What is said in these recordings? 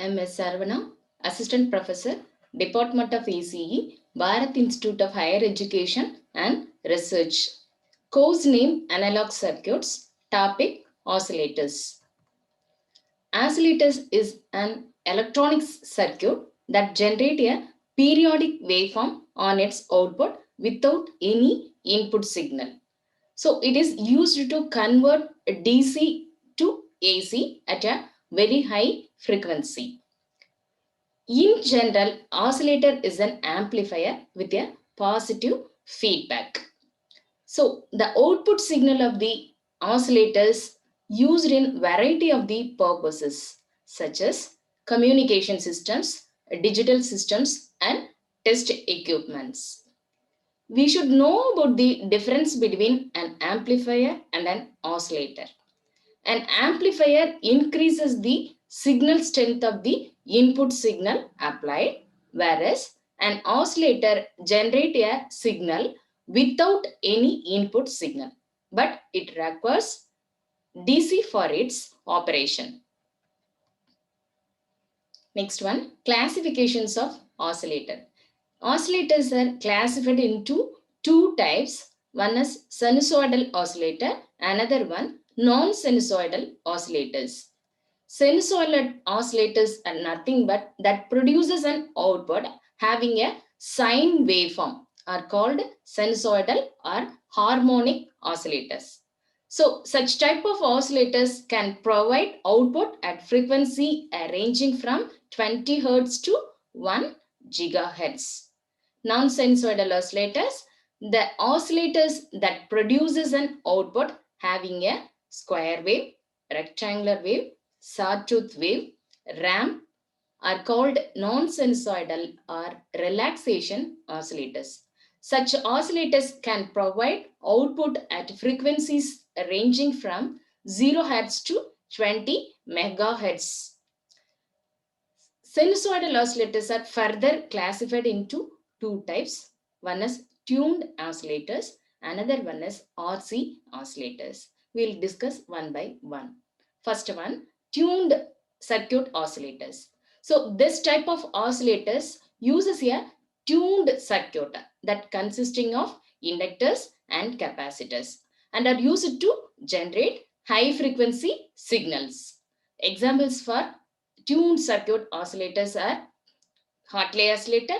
I'm S. Sarvana, Assistant Professor, Department of ECE, Bharat Institute of Higher Education and Research. Course name Analog Circuits, topic Oscillators. Oscillators is an electronic circuit that generates a periodic waveform on its output without any input signal. So it is used to convert DC to AC at a very high frequency. In general, oscillator is an amplifier with a positive feedback. So the output signal of the oscillators used in variety of the purposes such as communication systems, digital systems and test equipments. We should know about the difference between an amplifier and an oscillator. An amplifier increases the signal strength of the input signal applied, whereas an oscillator generates a signal without any input signal, but it requires DC for its operation. Next one, classifications of oscillator. Oscillators are classified into two types. One is sinusoidal oscillator, another one non-sinusoidal oscillators. Sinusoidal oscillators are nothing but that produces an output having a sine waveform are called sinusoidal or harmonic oscillators. So such type of oscillators can provide output at frequency ranging from 20 Hz to 1 GHz. Non-sinusoidal oscillators, the oscillators that produces an output having a square wave, rectangular wave, sawtooth wave, ramp are called non-sinusoidal or relaxation oscillators. Such oscillators can provide output at frequencies ranging from 0 Hz to 20 MHz. Sinusoidal oscillators are further classified into two types. One is tuned oscillators, another one is RC oscillators. We'll discuss one by one. First one, tuned circuit oscillators. So this type of oscillators uses a tuned circuit that consisting of inductors and capacitors and are used to generate high frequency signals. Examples for tuned circuit oscillators are Hartley oscillator,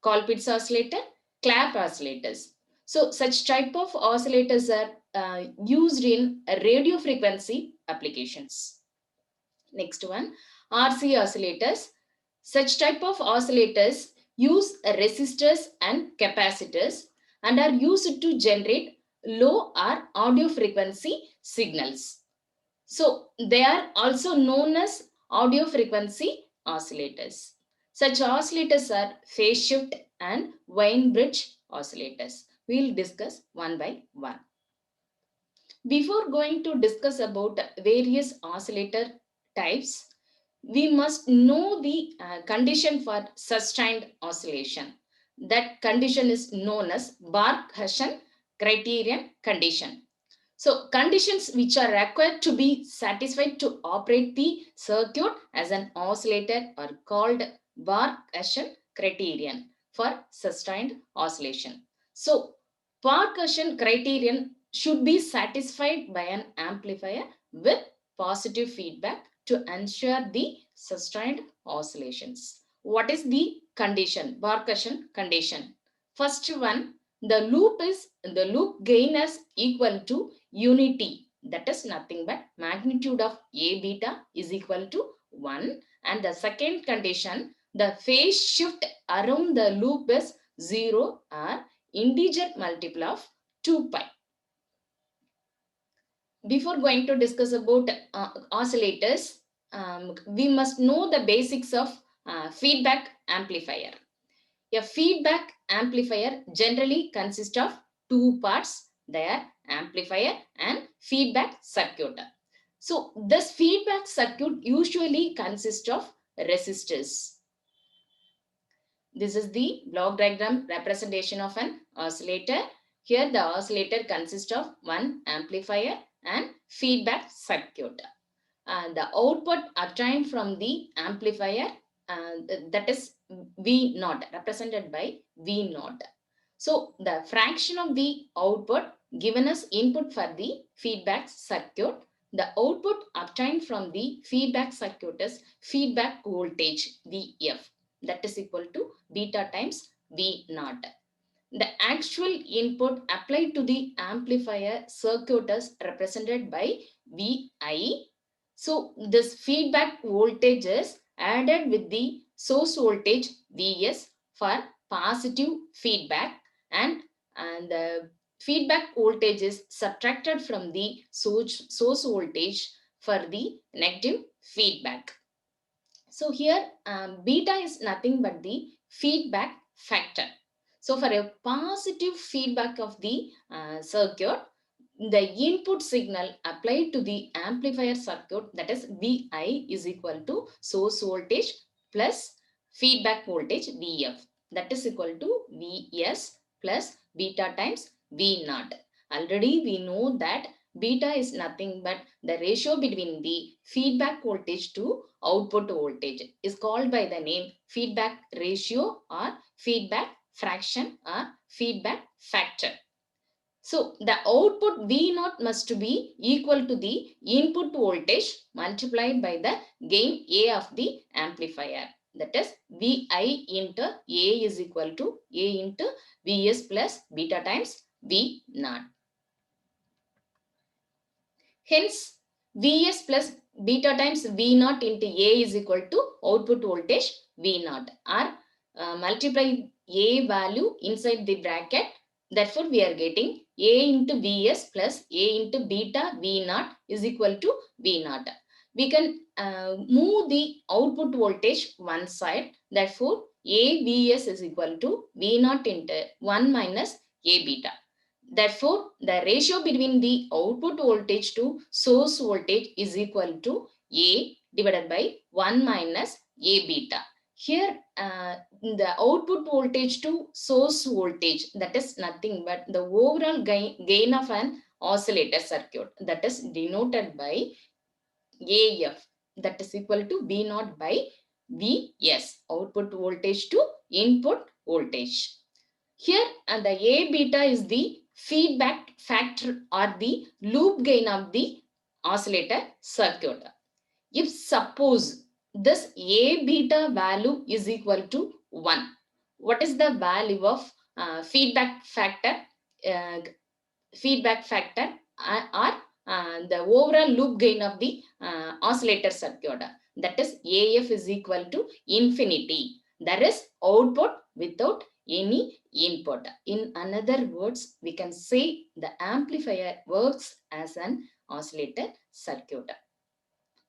Colpitts oscillator, Clap oscillators. So such type of oscillators are used in radio frequency applications. Next one, RC oscillators. Such type of oscillators use resistors and capacitors and are used to generate low or audio frequency signals. So they are also known as audio frequency oscillators. Such oscillators are phase shift and Wien bridge oscillators. We'll discuss one by one. Before going to discuss about various oscillator types, we must know the condition for sustained oscillation. That condition is known as Bark-Husson criterion condition. So conditions which are required to be satisfied to operate the circuit as an oscillator are called Bark-Husson criterion for sustained oscillation. So Bark-Husson criterion should be satisfied by an amplifier with positive feedback to ensure the sustained oscillations. What is the condition? Bark-Husson condition. First one, the loop gain is equal to unity, that is nothing but magnitude of A beta is equal to 1, and the second condition, the phase shift around the loop is 0 or integer multiple of 2 pi. Before going to discuss about oscillators, we must know the basics of feedback amplifier. A feedback amplifier generally consists of two parts, their amplifier and feedback circuit. So this feedback circuit usually consists of resistors. This is the block diagram representation of an oscillator. Here the oscillator consists of one amplifier and feedback circuit. the output obtained from the amplifier, that is V naught, represented by V naught. So the fraction of the output given as input for the feedback circuit, the output obtained from the feedback circuit is feedback voltage Vf, that is equal to beta times V naught. The actual input applied to the amplifier circuit is represented by Vi. So this feedback voltage is added with the source voltage Vs for positive feedback, and the feedback voltage is subtracted from the source voltage for the negative feedback. So here beta is nothing but the feedback factor. So for a positive feedback of the circuit, the input signal applied to the amplifier circuit, that is Vi, is equal to source voltage plus feedback voltage Vf, that is equal to Vs plus beta times V naught. Already we know that beta is nothing but the ratio between the feedback voltage to output voltage, is called by the name feedback ratio or feedback fraction or feedback factor. So the output V naught must be equal to the input voltage multiplied by the gain A of the amplifier. That is Vi into A is equal to A into Vs plus beta times V naught. Hence, Vs plus beta times V naught into A is equal to output voltage V naught, or multiply A value inside the bracket. Therefore, we are getting A into Vs plus A into beta V naught is equal to V naught. We can move the output voltage one side. Therefore, A Vs is equal to V naught into 1 minus A beta. Therefore, the ratio between the output voltage to source voltage is equal to A divided by 1 minus A beta. Here, the output voltage to source voltage, that is nothing but the overall gain of an oscillator circuit, that is denoted by AF, that is equal to V naught by Vs, output voltage to input voltage. Here, the A beta is the feedback factor or the loop gain of the oscillator circuit. If suppose this A beta value is equal to 1, what is the value of feedback factor? Uh, Feedback factor or the overall loop gain of the oscillator circuit, that is AF is equal to infinity. There is output without any input. In another words, we can say the amplifier works as an oscillator circuit.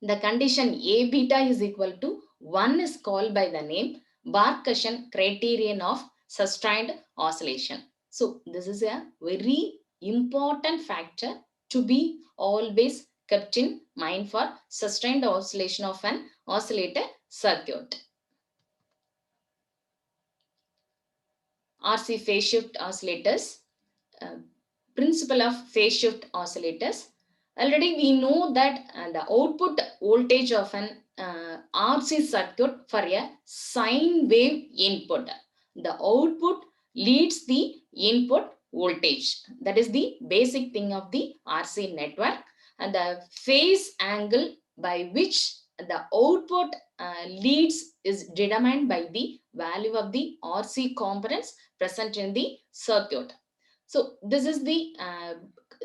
The condition A beta is equal to 1 is called by the name Barkasian criterion of sustained oscillation. So this is a very important factor to be always kept in mind for sustained oscillation of an oscillator circuit. RC phase shift oscillators. uh, Principle of phase shift oscillators. Already we know that the output voltage of an RC circuit for a sine wave input, the output leads the input voltage. That is the basic thing of the RC network. And the phase angle by which the output leads is determined by the value of the RC components present in the circuit. So this is the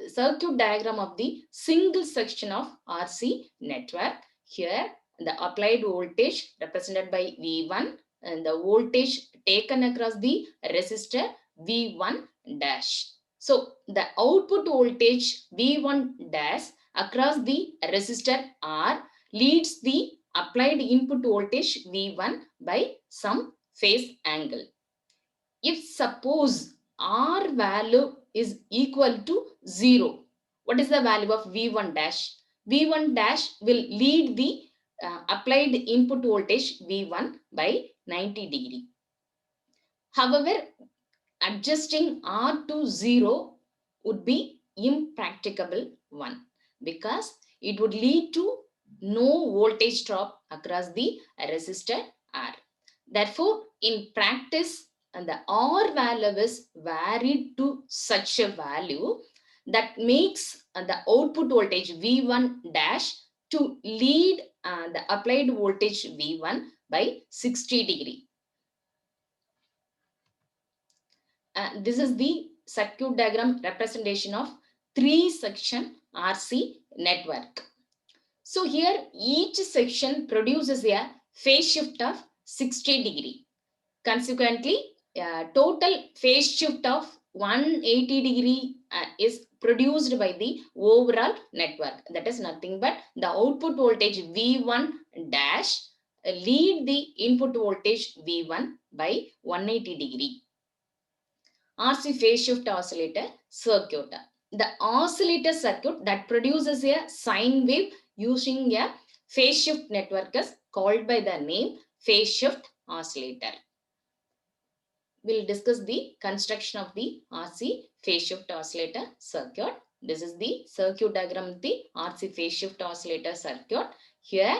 circuit diagram of the single section of RC network. Here the applied voltage represented by V1 and the voltage taken across the resistor V1 dash. So the output voltage V1 dash across the resistor R leads the applied input voltage V1 by some phase angle. If suppose R value is equal to 0, what is the value of V1 dash? V1 dash will lead the applied input voltage V1 by 90 degree. However, adjusting R to 0 would be impracticable one, because it would lead to no voltage drop across the resistor R. Therefore, in practice, the R value is varied to such a value that makes the output voltage V1 dash to lead the applied voltage V1 by 60 degree. This is the circuit diagram representation of three section RC network. So here each section produces a phase shift of 60 degree. Consequently, total phase shift of 180 degree is produced by the overall network. That is nothing but the output voltage V1 dash lead the input voltage V1 by 180 degree. RC phase shift oscillator circuit. The oscillator circuit that produces a sine wave using a phase shift network is called by the name phase shift oscillator. We'll discuss the construction of the RC phase shift oscillator circuit. This is the circuit diagram of the RC phase shift oscillator circuit. Here,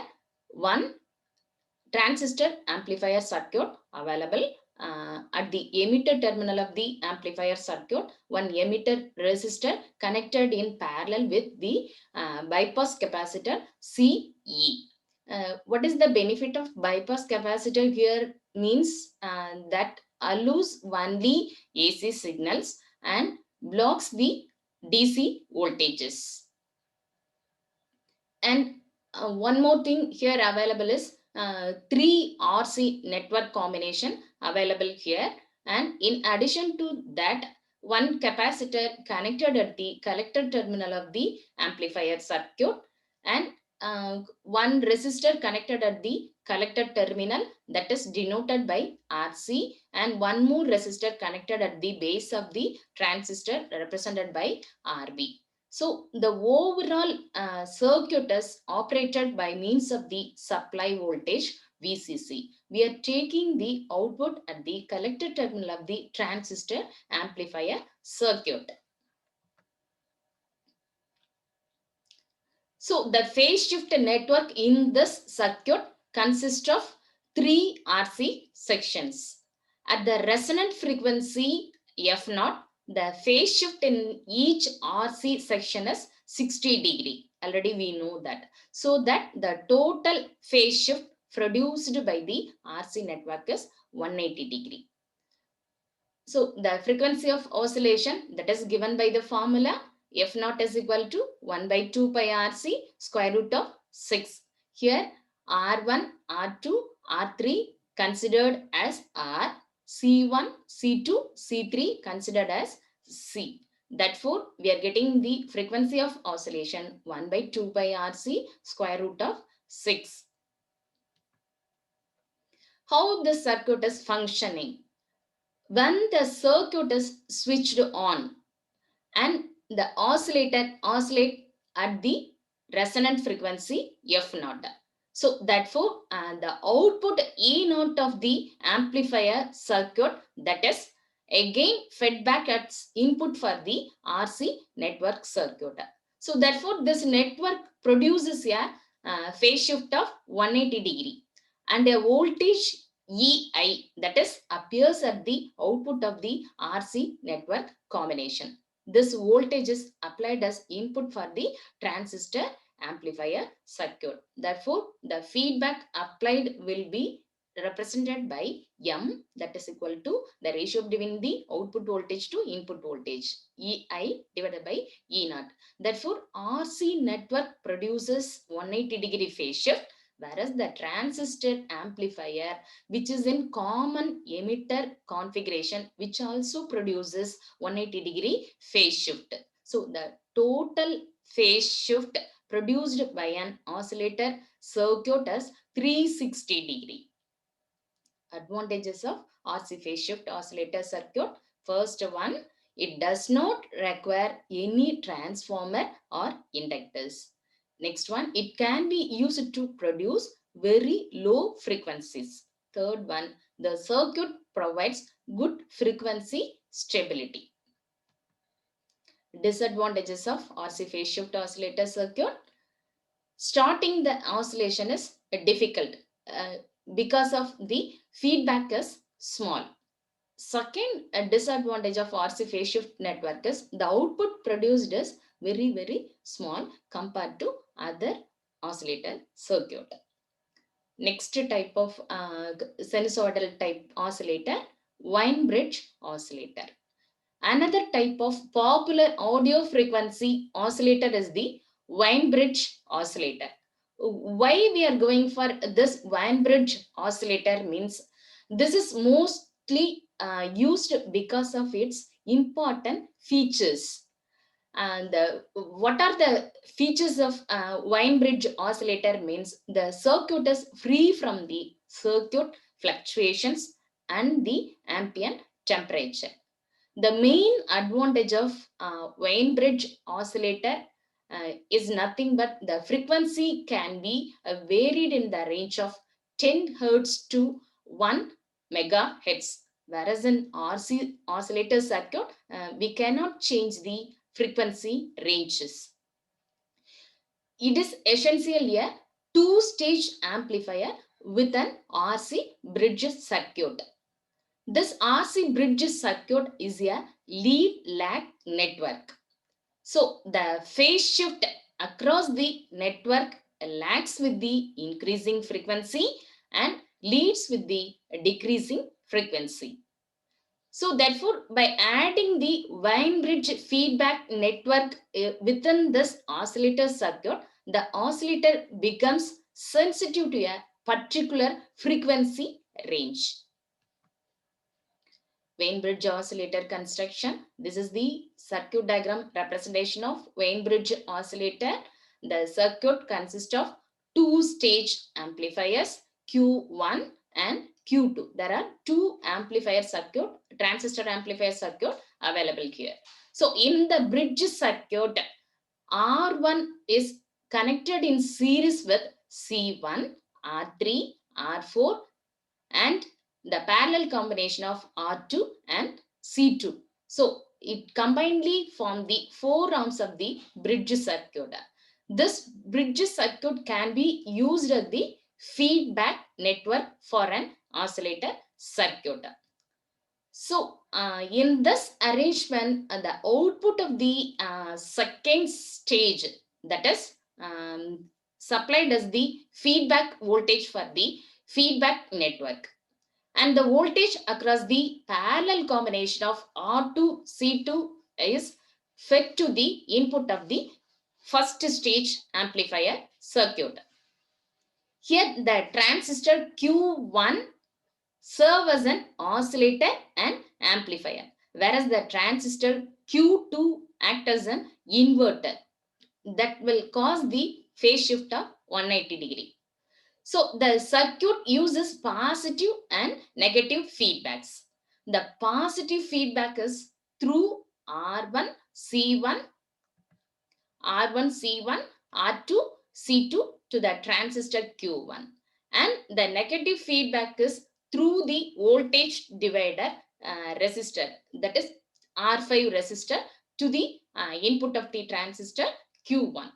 one transistor amplifier circuit available at the emitter terminal of the amplifier circuit, one emitter resistor connected in parallel with the bypass capacitor CE. What is the benefit of bypass capacitor here? Means that allows only AC signals and blocks the DC voltages. And one more thing here available is three RC network combination available here, and in addition to that, one capacitor connected at the collector terminal of the amplifier circuit, and one resistor connected at the collector terminal, that is denoted by RC, and one more resistor connected at the base of the transistor represented by RB. So the overall circuit is operated by means of the supply voltage VCC. We are taking the output at the collector terminal of the transistor amplifier circuit. So the phase shift network in this circuit consists of three RC sections. At the resonant frequency F0, the phase shift in each RC section is 60 degree. Already we know that. So that the total phase shift produced by the RC network is 180 degree. So the frequency of oscillation that is given by the formula F0 is equal to 1 by 2 pi RC square root of 6. Here R1, R2, R3 considered as R, C1, C2, C3 considered as C. Therefore, we are getting the frequency of oscillation 1 by 2 pi RC square root of 6. How this circuit is functioning? When the circuit is switched on and the oscillator oscillate at the resonant frequency F0. So therefore, the output E0 of the amplifier circuit, that is again fed back as input for the RC network circuit. So therefore, this network produces a phase shift of 180 degree and a voltage EI, that is appears at the output of the RC network combination. This voltage is applied as input for the transistor amplifier circuit. Therefore, the feedback applied will be represented by M, that is equal to the ratio between the output voltage to input voltage, EI divided by E0. Therefore, RC network produces 180 degree phase shift, whereas the transistor amplifier, which is in common emitter configuration, which also produces 180 degree phase shift. So the total phase shift produced by an oscillator circuit is 360 degree. Advantages of RC phase shift oscillator circuit. First one, it does not require any transformer or inductors. Next one, it can be used to produce very low frequencies. Third one, the circuit provides good frequency stability. Disadvantages of RC phase shift oscillator circuit. Starting the oscillation is difficult uh, because of the feedback is small. Second disadvantage of RC phase shift network is the output produced is very small compared to other oscillator circuit. Next type of sinusoidal type oscillator, Wien bridge oscillator. Another type of popular audio frequency oscillator is the Wien bridge oscillator. Why we are going for this Wien bridge oscillator means this is mostly used because of its important features. And what are the features of Wien bridge oscillator means the circuit is free from the circuit fluctuations and the ambient temperature. The main advantage of Wien bridge oscillator is nothing but the frequency can be varied in the range of 10 hertz to 1 megahertz. Whereas in RC oscillator circuit, we cannot change the frequency ranges. It is essentially a two-stage amplifier with an RC bridge circuit. This RC bridge circuit is a lead lag network. So the phase shift across the network lags with the increasing frequency and leads with the decreasing frequency. So therefore, by adding the Wien bridge feedback network within this oscillator circuit, the oscillator becomes sensitive to a particular frequency range. Wien bridge oscillator construction. This is the circuit diagram representation of Wien bridge oscillator. The circuit consists of two-stage amplifiers Q1 and Q2. There are two amplifier circuit, transistor amplifier circuit available here. So in the bridge circuit, R1 is connected in series with C1, R3, R4 and the parallel combination of R2 and C2. So it combinedly form the four arms of the bridge circuit. This bridge circuit can be used as the feedback network for an oscillator circuit. So in this arrangement, the output of the second stage, that is supplied as the feedback voltage for the feedback network, and the voltage across the parallel combination of R2 C2 is fed to the input of the first stage amplifier circuit. Here the transistor Q1 serve as an oscillator and amplifier, whereas the transistor Q2 act as an inverter that will cause the phase shift of 180 degree. So the circuit uses positive and negative feedbacks. The positive feedback is through R1, C1, R1, C1, R2, C2 to the transistor Q1. And the negative feedback is through the voltage divider resistor, that is R5 resistor, to the input of the transistor Q1.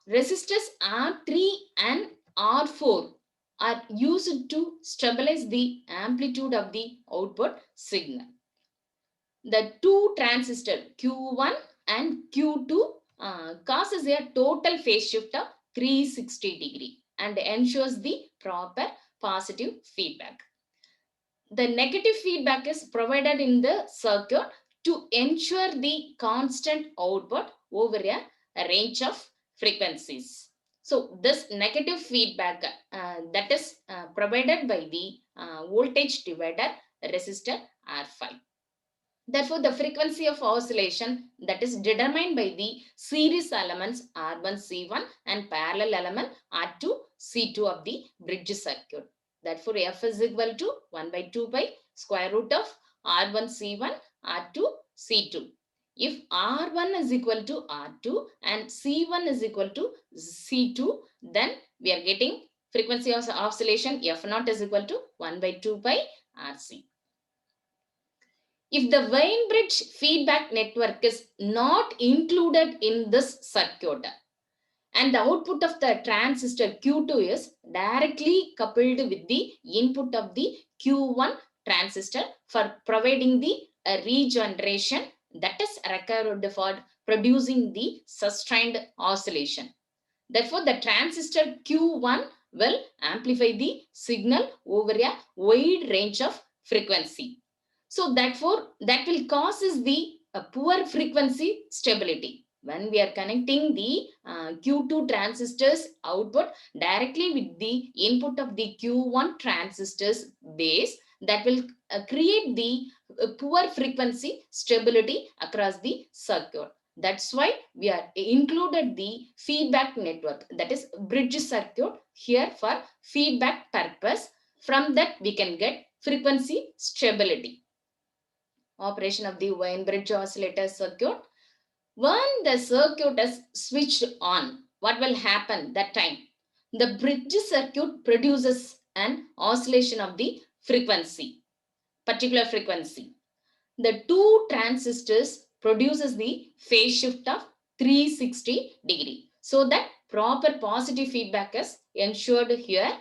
Resistors R3 and R4 are used to stabilize the amplitude of the output signal. The two transistors Q1 and Q2 causes a total phase shift of 360 degree and ensures the proper positive feedback. The negative feedback is provided in the circuit to ensure the constant output over a range of frequencies. So this negative feedback that is provided by the voltage divider resistor R5. Therefore, the frequency of oscillation that is determined by the series elements R1, C1 and parallel element R2, C2 of the bridge circuit. Therefore, F is equal to 1 by 2 pi square root of R1, C1, R2, C2. If R1 is equal to R2 and C1 is equal to C2, then we are getting frequency of oscillation F0 is equal to 1 by 2 pi RC. If the Wien bridge feedback network is not included in this circuit, And the output of the transistor Q2 is directly coupled with the input of the Q1 transistor for providing the regeneration that is required for producing the sustained oscillation. Therefore, the transistor Q1 will amplify the signal over a wide range of frequency. So, therefore, that will causes the poor frequency stability. When we are connecting the Q2 transistors output directly with the input of the Q1 transistors base, that will create the poor frequency stability across the circuit. That's why we are included the feedback network, that is bridge circuit here for feedback purpose. From that we can get frequency stability. Operation of the Wien bridge oscillator circuit. When the circuit is switched on, what will happen that time? The bridge circuit produces an oscillation of the frequency, particular frequency. The two transistors produces the phase shift of 360 degree, so that proper positive feedback is ensured here.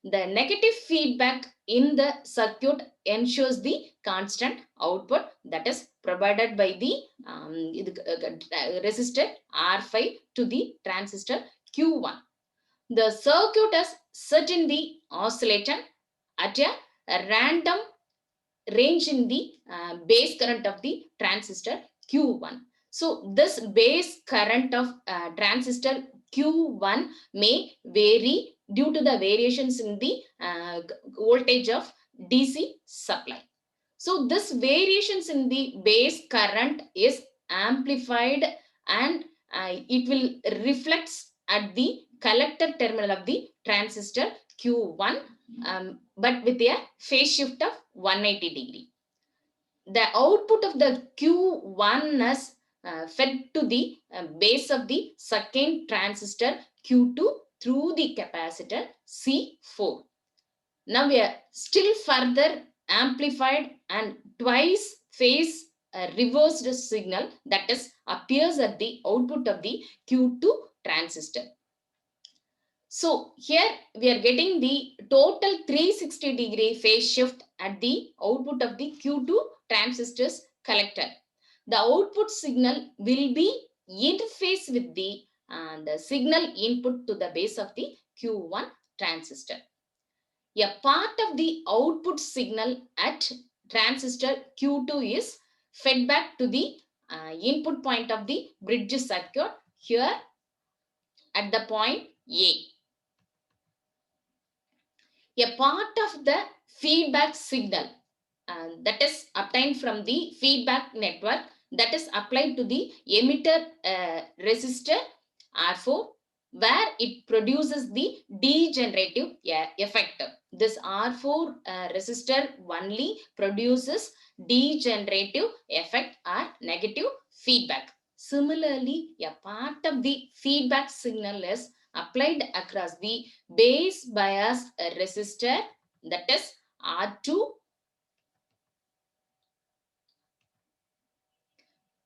The negative feedback in the circuit ensures the constant output that is provided by the resistor R5 to the transistor Q1. The circuit is set in the oscillator at a random range in the base current of the transistor Q1. So this base current of transistor Q1 may vary due to the variations in the voltage of DC supply. So this variations in the base current is amplified, and it will reflects at the collector terminal of the transistor Q1, but with a phase shift of 180 degree. The output of the Q1 is fed to the base of the second transistor Q2 through the capacitor C4. Now we are still further amplified and twice phase reversed signal that is appears at the output of the Q2 transistor. So here we are getting the total 360 degree phase shift at the output of the Q2 transistor's collector. The output signal will be interface with the signal input to the base of the Q1 transistor. A part of the output signal at transistor Q2 is fed back to the input point of the bridge circuit here at the point A. A part of the feedback signal that is obtained from the feedback network that is applied to the emitter resistor R4, where it produces the degenerative effect. This R4 resistor only produces degenerative effect or negative feedback. Similarly, a part of the feedback signal is applied across the base bias resistor, that is R2,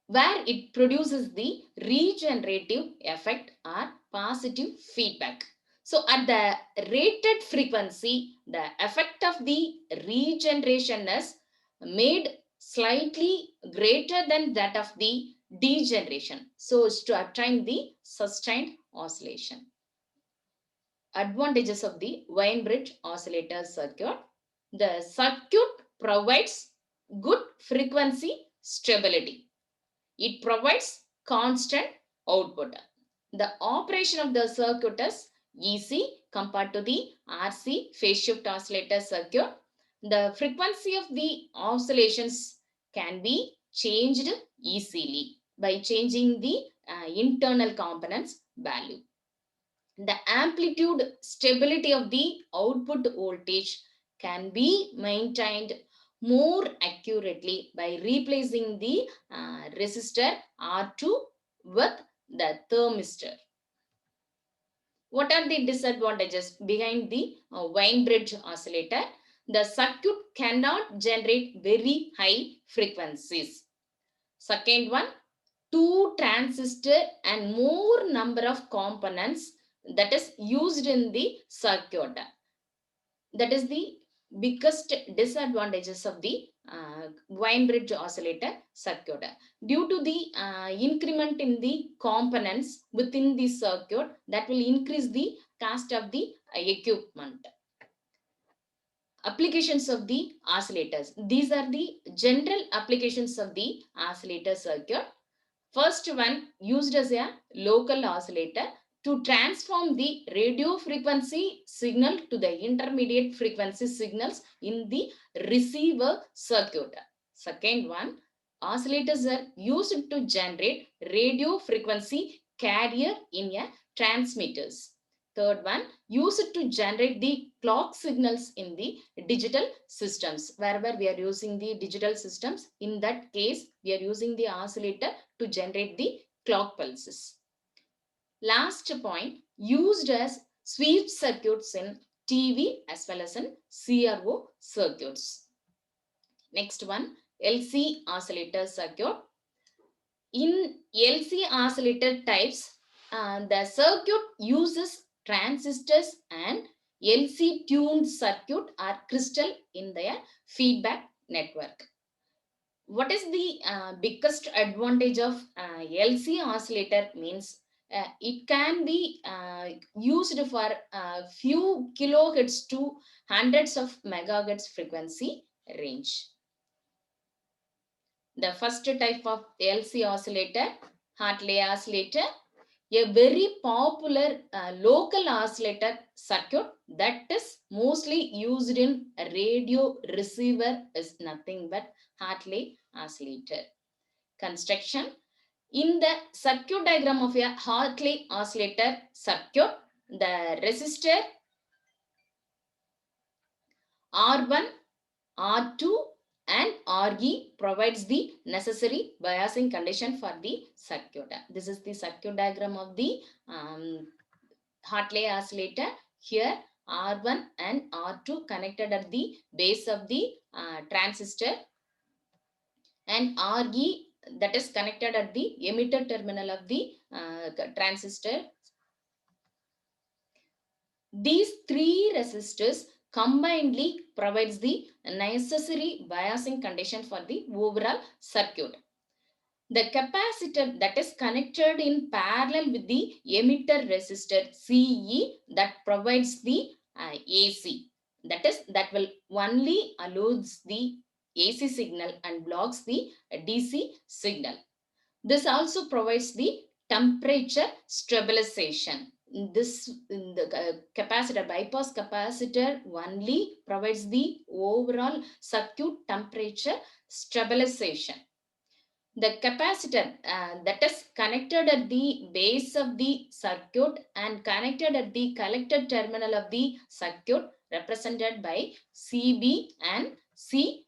where it produces the regenerative effect or positive feedback. So at the rated frequency, the effect of the regeneration is made slightly greater than that of the degeneration, so as to obtain the sustained oscillation. Advantages of the Wien bridge oscillator circuit. The circuit provides good frequency stability. It provides constant output. The operation of the circuit is easy compared to the RC phase shift oscillator circuit. The frequency of the oscillations can be changed easily by changing the internal components value. The amplitude stability of the output voltage can be maintained more accurately by replacing the resistor R2 with the thermistor. What are the disadvantages behind the Wien bridge oscillator? The circuit cannot generate very high frequencies. Second one, two transistor and more number of components that is used in the circuit. That is the biggest disadvantages of the Wien bridge oscillator circuit. Due to the increment in the components within the circuit, that will increase the cost of the equipment. Applications of the oscillators. These are the general applications of the oscillator circuit. First one, used as a local oscillator to transform the radio frequency signal to the intermediate frequency signals in the receiver circuit. Second one, oscillators are used to generate radio frequency carrier in a transmitters. Third one, used to generate the clock signals in the digital systems. Wherever we are using the digital systems, in that case, we are using the oscillator to generate the clock pulses. Last point, used as sweep circuits in TV as well as in CRO circuits. Next one, LC oscillator circuit. In LC oscillator types, the circuit uses transistors and LC tuned circuit are crystal in their feedback network. What is the biggest advantage of LC oscillator means it can be used for a few kilohertz to hundreds of megahertz frequency range. The first type of LC oscillator, Hartley oscillator, a very popular local oscillator circuit that is mostly used in a radio receiver is nothing but Hartley oscillator. Construction. In the circuit diagram of a Hartley oscillator circuit, the resistor R1, R2 and RE provides the necessary biasing condition for the circuit. This is the circuit diagram of the Hartley oscillator. Here R1 and R2 connected at the base of the transistor, and RE that is connected at the emitter terminal of the transistor. These three resistors combinedly provides the necessary biasing condition for the overall circuit. The capacitor that is connected in parallel with the emitter resistor CE that provides the AC. That will only allows the AC signal and blocks the DC signal. This also provides the temperature stabilization. This the capacitor, bypass capacitor only provides the overall circuit temperature stabilization. The capacitor that is connected at the base of the circuit and connected at the collector terminal of the circuit represented by CB and CC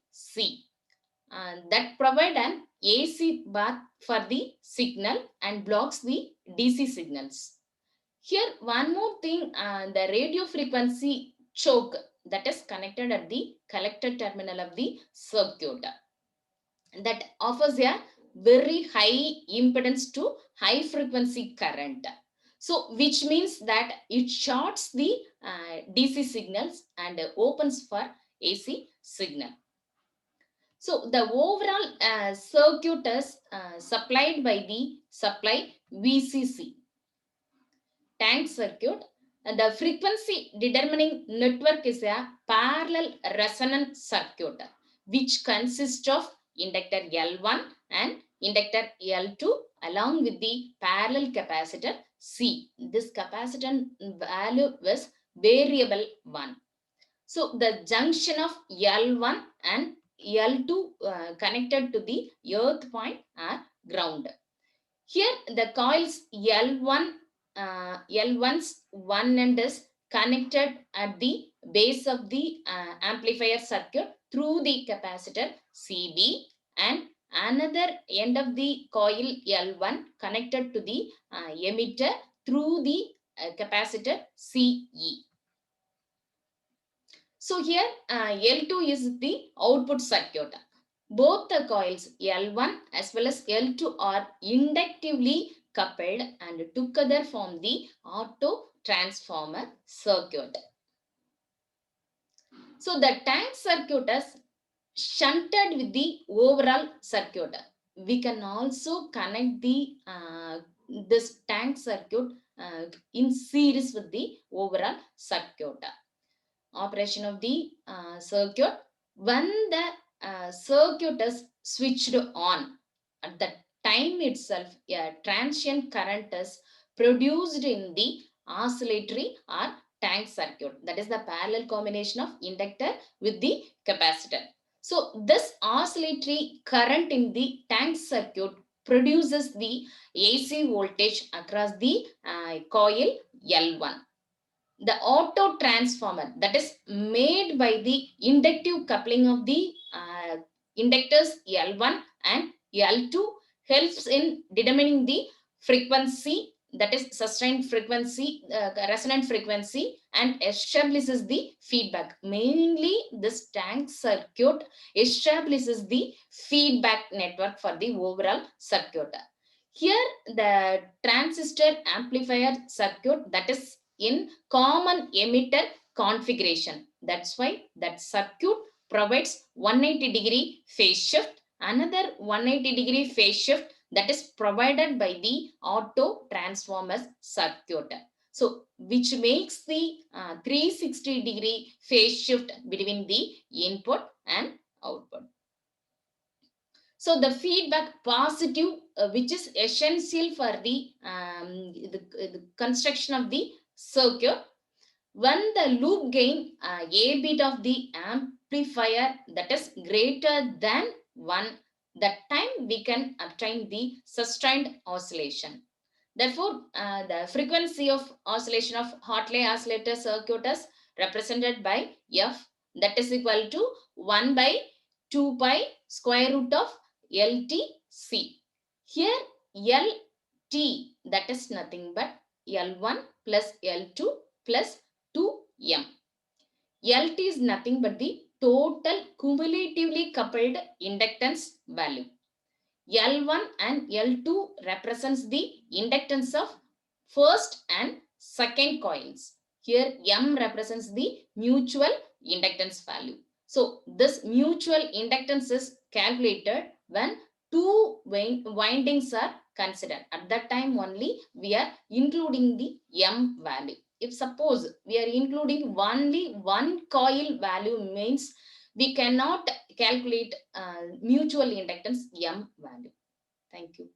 that provide an AC path for the signal and blocks the DC signals. Here one more thing, the radio frequency choke that is connected at the collector terminal of the circuit that offers a very high impedance to high frequency current. So which means that it shorts the DC signals and opens for AC signal. So the overall circuit is supplied by the supply VCC tank circuit. And the frequency determining network is a parallel resonance circuit which consists of inductor L1 and inductor L2 along with the parallel capacitor C. This capacitance value is variable 1. So the junction of L1 and L2 connected to the earth point are ground. Here the coils L1's one end is connected at the base of the amplifier circuit through the capacitor CB, and another end of the coil L1 connected to the emitter through the capacitor CE. So here L2 is the output circuit. Both the coils L1 as well as L2 are inductively coupled and together form the auto transformer circuit. So the tank circuit is shunted with the overall circuit. We can also connect the this tank circuit in series with the overall circuit. Operation of the circuit. When the circuit is switched on, at the time itself a transient current is produced in the oscillatory or tank circuit. That is the parallel combination of inductor with the capacitor. So this oscillatory current in the tank circuit produces the AC voltage across the coil L1. The auto transformer that is made by the inductive coupling of the inductors L1 and L2 helps in determining the frequency, that is sustained frequency, resonant frequency, and establishes the feedback. Mainly this tank circuit establishes the feedback network for the overall circuit. Here the transistor amplifier circuit, that is in common emitter configuration. That's why that circuit provides 180-degree phase shift. Another 180-degree phase shift that is provided by the auto transformers circuit. So which makes the 360-degree phase shift between the input and output. So the feedback positive, which is essential for the construction of the circuit. When the loop gain a bit of the amplifier that is greater than 1, that time we can obtain the sustained oscillation. Therefore, the frequency of oscillation of Hartley oscillator circuit is represented by F, that is equal to 1 by 2 pi square root of LTC. Here LT, that is nothing but L1 plus L2 plus 2M. LT is nothing but the total cumulatively coupled inductance value. L1 and L2 represents the inductance of first and second coils. Here M represents the mutual inductance value. So this mutual inductance is calculated when two windings are considered. At that time only we are including the M value. If suppose we are including only one coil value, means we cannot calculate mutual inductance M value. Thank you.